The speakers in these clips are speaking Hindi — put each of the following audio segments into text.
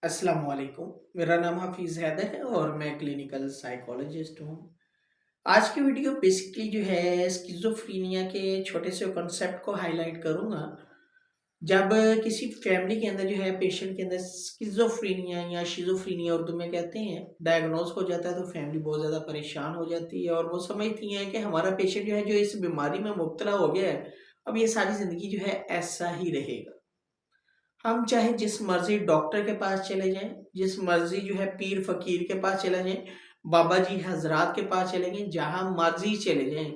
अस्सलाम वालेकुम। मेरा नाम हफीज़ हैदर है और मैं क्लिनिकल साइकोलॉजिस्ट हूँ। आज की वीडियो बेसिकली जो है स्किज़ोफ्रेनिया के छोटे से कॉन्सेप्ट को हाईलाइट करूँगा। जब किसी फैमिली के अंदर जो है पेशेंट के अंदर स्किज़ोफ्रेनिया या शिज़ोफ्रेनिया उर्दू में कहते हैं, डायग्नोज़ हो जाता है तो फैमिली बहुत ज़्यादा परेशान हो जाती है और वो समझती है कि हमारा पेशेंट जो है जो इस बीमारी में मुब्तला हो गया है, अब ये सारी ज़िंदगी जो है ऐसा ही रहेगा। हम चाहे जिस मर्ज़ी डॉक्टर के पास चले जाएँ, जिस मर्ज़ी जो है पीर फ़कीर के पास चले जाएँ, बाबा जी हज़रात के पास चले गए, जहाँ मर्ज़ी चले जाएँ,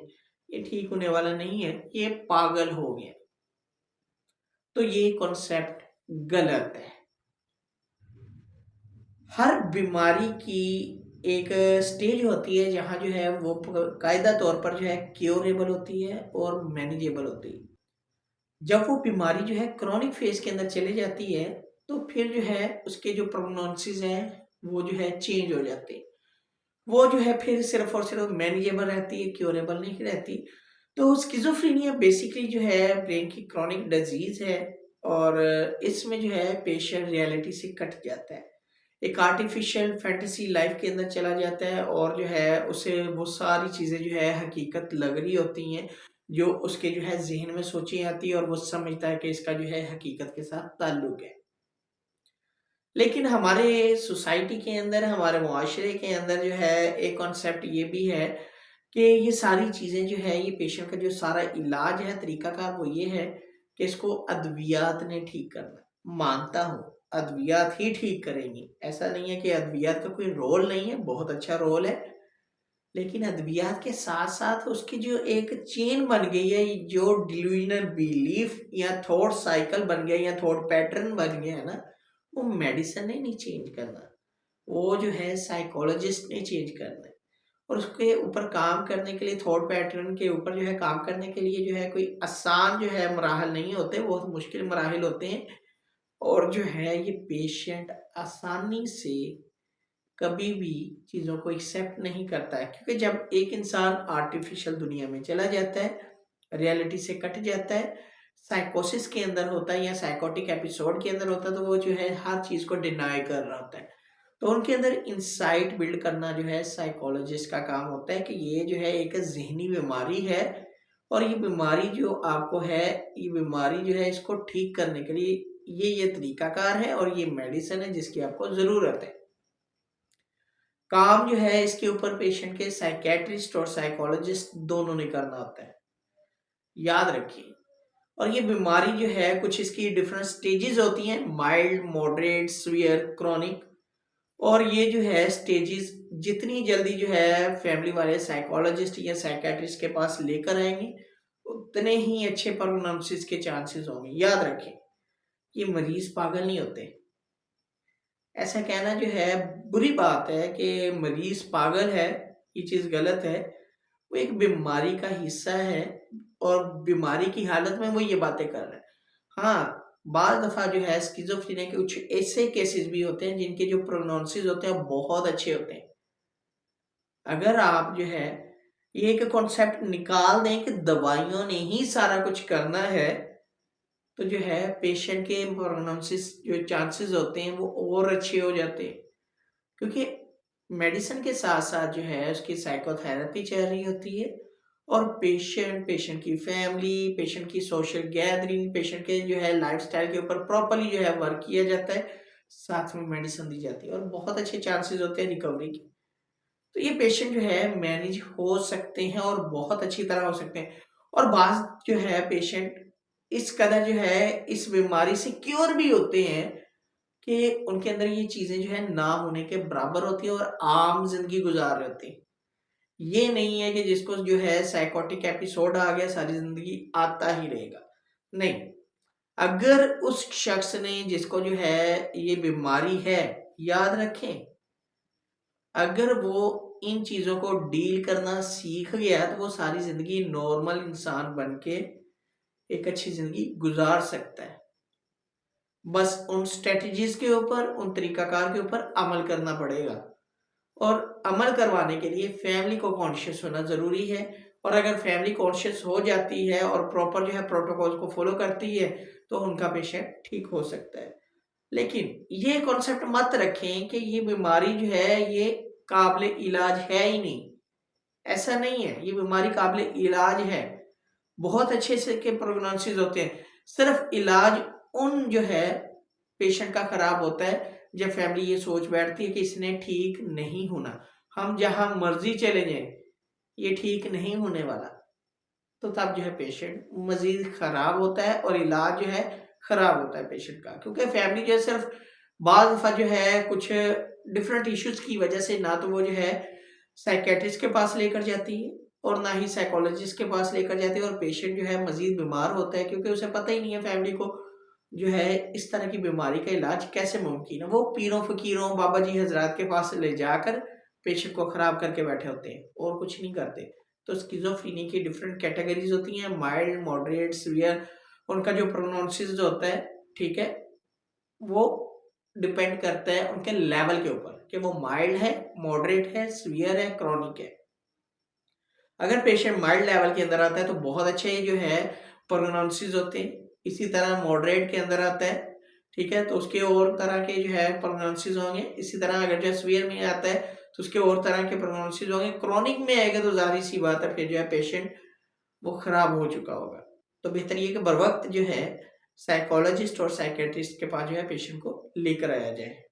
ये ठीक होने वाला नहीं है, ये पागल हो गए। तो ये कॉन्सेप्ट गलत है। हर बीमारी की एक स्टेज होती है जहाँ जो है वो कायदा तौर पर जो है क्योरेबल होती है और मैनेजेबल होती है। जब वो बीमारी जो है क्रॉनिक फेज के अंदर चली जाती है, तो फिर जो है उसके जो प्रोग्नोसिस हैं वो जो है चेंज हो जाते हैं। वो जो है फिर सिर्फ और सिर्फ मैनेजेबल रहती है, क्योरेबल नहीं रहती। तो स्किज़ोफ्रेनिया बेसिकली जो है ब्रेन की क्रॉनिक डिजीज है और इसमें जो है पेशेंट रियलिटी से कट जाता है। एक आर्टिफिशियल फैंटेसी लाइफ के अंदर चला जाता है और जो है उसे वो सारी चीज़ें जो है हकीकत लग रही होती हैं, जो उसके जो है ज़हन में सोची आती है और वो समझता है कि इसका जो है हकीकत के साथ ताल्लुक है। लेकिन हमारे सोसाइटी के अंदर, हमारे मुआशरे के अंदर जो है एक कॉन्सेप्ट ये भी है कि ये सारी चीज़ें जो है ये पेशेंट का जो सारा इलाज है, तरीक़ाकार वो ये है कि इसको अद्वियात ने ठीक करना है। मानता हूँ, अद्वियात ही ठीक करेंगी। ऐसा नहीं है कि अद्वियात का कोई रोल नहीं है, बहुत अच्छा रोल है। लेकिन अद्वियात के साथ-साथ उसकी जो एक चेन बन गई है, जो डिल्यूज़नल बिलीफ या थॉट साइकिल बन गया या थॉट पैटर्न बन गया है ना, वो मेडिसिन ने नहीं चेंज करना। वो जो है साइकोलॉजिस्ट ने चेंज करना है। और उसके ऊपर काम करने के लिए थॉट पैटर्न के ऊपर जो है काम करने के लिए जो है कोई आसान जो है मराहल नहीं होते, बहुत मुश्किल मराहल होते हैं। और जो है ये पेशेंट आसानी से कभी भी चीज़ों को एक्सेप्ट नहीं करता है, क्योंकि जब एक इंसान आर्टिफिशियल दुनिया में चला जाता है, रियलिटी से कट जाता है, साइकोसिस के अंदर होता है या साइकोटिक एपिसोड के अंदर होता है, तो वो जो है हर चीज़ को डिनाई कर रहा होता है। तो उनके अंदर इंसाइट बिल्ड करना जो है साइकोलॉजिस्ट का काम होता है कि ये जो है एक ज़हनी बीमारी है और ये बीमारी जो आपको है, ये बीमारी जो है इसको ठीक करने के लिए ये तरीकाकार है और ये मेडिसिन है जिसकी आपको ज़रूरत है। काम जो है इसके ऊपर पेशेंट के साइकियाट्रिस्ट और साइकोलॉजिस्ट दोनों ने करना होता है। याद रखिए। और ये बीमारी जो है कुछ इसकी डिफरेंट स्टेजेस होती हैं, माइल्ड, मॉडरेट, सीवियर, क्रॉनिक। और ये जो है स्टेजेस जितनी जल्दी जो है फैमिली वाले साइकोलॉजिस्ट या साइकियाट्रिस्ट के पास लेकर आएंगे, उतने ही अच्छे प्रोग्नोसिस के चांसेस होंगे। याद रखें, ये मरीज पागल नहीं होते। ऐसा कहना जो है बुरी बात है कि मरीज पागल है, ये चीज़ गलत है। वो एक बीमारी का हिस्सा है और बीमारी की हालत में वो ये बातें कर रहा है। हाँ, बाज़ दफ़ा जो है स्किज़ोफ्रेनिया के कुछ ऐसे केसेस भी होते हैं जिनके जो प्रोग्नोसिस होते हैं बहुत अच्छे होते हैं। अगर आप जो है ये एक कॉन्सेप्ट निकाल दें कि दवाइयों ने ही सारा कुछ करना है, तो जो है पेशेंट के प्रोग्नोसिस जो चांसेस होते हैं वो और अच्छे हो जाते हैं। क्योंकि मेडिसिन के साथ-साथ जो है उसकी साइकोथेरेपी चल रही होती है और पेशेंट की फैमिली, पेशेंट की सोशल गैदरिंग, पेशेंट के जो है लाइफ़स्टाइल के ऊपर प्रॉपर्ली जो है वर्क किया जाता है, साथ में मेडिसिन दी जाती है और बहुत अच्छे चांसेस होते हैं रिकवरी के। तो ये पेशेंट जो है मैनेज हो सकते हैं और बहुत अच्छी तरह हो सकते हैं। और बाज़ जो है पेशेंट इस कदर जो है इस बीमारी से क्योर भी होते हैं कि उनके अंदर ये चीज़ें जो है ना होने के बराबर होती है और आम ज़िंदगी गुज़ार रहे होते हैं। ये नहीं है कि जिसको जो है साइकोटिक एपिसोड आ गया सारी ज़िंदगी आता ही रहेगा। नहीं, अगर उस शख्स ने जिसको जो है ये बीमारी है, याद रखें, अगर वो इन चीज़ों को डील करना सीख गया तो वो सारी ज़िंदगी नॉर्मल इंसान बन के एक अच्छी ज़िंदगी गुज़ार सकता है। बस उन स्ट्रैटेजीज़ के ऊपर, उन तरीक़ाकार के ऊपर अमल करना पड़ेगा और अमल करवाने के लिए फैमिली को कॉन्शियस होना ज़रूरी है। और अगर फैमिली कॉन्शियस हो जाती है और प्रॉपर जो है प्रोटोकॉल को फ़ॉलो करती है, तो उनका पेशेंट ठीक हो सकता है। लेकिन ये कॉन्सेप्ट मत रखें कि ये बीमारी जो है ये काबिल इलाज है ही नहीं। ऐसा नहीं है, ये बीमारी काबिल इलाज है। बहुत अच्छे से के प्रोग्नोसिस होते हैं। सिर्फ इलाज उन जो है पेशेंट का खराब होता है जब फैमिली ये सोच बैठती है कि इसने ठीक नहीं होना, हम जहां मर्जी चले जाएं ये ठीक नहीं होने वाला, तो तब जो है पेशेंट मजीद खराब होता है और इलाज जो है खराब होता है पेशेंट का। क्योंकि फैमिली जो है सिर्फ बाज दफा जो है कुछ डिफरेंट इश्यूज की वजह से ना तो वो जो है साइकेट्रिस्ट के पास लेकर जाती है और ना ही साइकोलॉजिस्ट के पास लेकर जाती है, और पेशेंट जो है मजीद बीमार होता है क्योंकि उसे पता ही नहीं है फैमिली को जो है इस तरह की बीमारी का इलाज कैसे मुमकिन है। वो पीरों फकीरों बाबा जी हजरात के पास ले जाकर पेशेंट को खराब करके बैठे होते हैं और कुछ नहीं करते। तो स्किज़ोफ्रेनिया की डिफरेंट कैटेगरीज होती हैं, माइल्ड, मॉडरेट, सीवियर। उनका जो प्रोग्नोसिस जो होता है, ठीक है, वो डिपेंड करता है उनके लेवल के ऊपर कि वो माइल्ड है, मॉडरेट है, सीवियर है, क्रॉनिक है। अगर पेशेंट माइल्ड लेवल के अंदर आता है तो बहुत अच्छे जो है प्रोग्नोसिस होते हैं। इसी तरह मॉडरेट के अंदर आता है, ठीक है, तो उसके और तरह के जो है प्रोग्नोसिस होंगे। इसी तरह अगर जो सीवियर में आता है तो उसके और तरह के प्रोग्नोसिस होंगे। क्रॉनिक में आएगा तो जाहिर सी बात है फिर जो है पेशेंट वो खराब हो चुका होगा। तो बेहतर ये कि बर वक्त जो है साइकोलॉजिस्ट और साइकेट्रिस्ट के पास जो है पेशेंट को लेकर आया जाए।